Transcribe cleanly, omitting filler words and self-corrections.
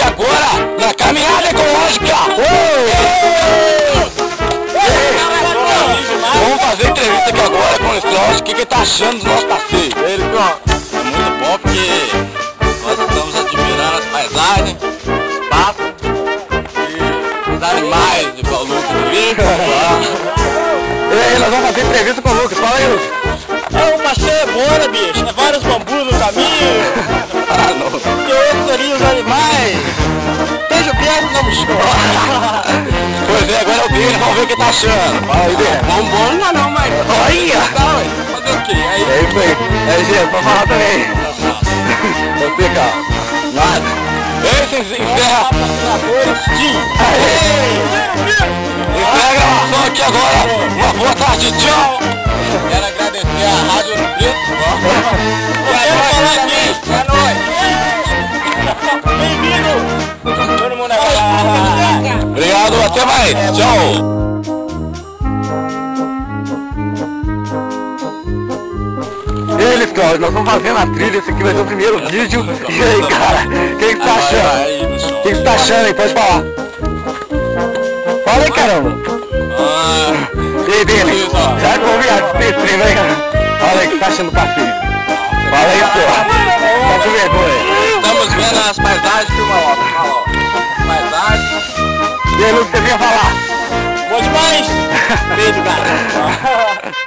aqui agora na caminhada ecológica. Vamos fazer entrevista aqui agora com o Strauss. O que ele tá achando do nosso passeio? Ele, ó, é muito bom porque nós estamos admirando as paisagens, os passos e os animais, igual o Lucas ali. Ei, nós vamos fazer entrevista com o Lucas. Fala aí, Lucas. É, o passeio é bom, né, bicho? É vários bambus no caminho. Ah, não. Tem outros ali, os animais. Tem jupiado no chão. Pois é, agora é o Bino, vamos ver o que tá achando. Fala aí, Bino. Bom não é não, mas... Olha! Tá, ué. Fazer o quê? Aí... É isso aí. É, gente, pra falar também. Você, cara. Nada. Esse encerra. Encerra a gravação aqui agora. Uma boa tarde, tchau. Quero agradecer a Rádio Ouro Preto. É nóis. Bem-vindo. Todo mundo agora. Obrigado, até mais. Tchau. Eles, Cláudio, nós estamos fazendo a trilha, esse aqui vai ser o primeiro vídeo. E aí, cara, o que você tá achando? O que você tá achando aí? Pode falar. Fala aí, caramba. E aí, Bini, será que eu vou viajar desse trem, né, cara? Fala aí, o que você tá achando do passeio? Fala aí, pô. Tá com vergonha. Estamos vendo as paisagens, filma ó. Paisagens. E aí, Lucas, você vinha falar? Bom demais. Beijo, cara.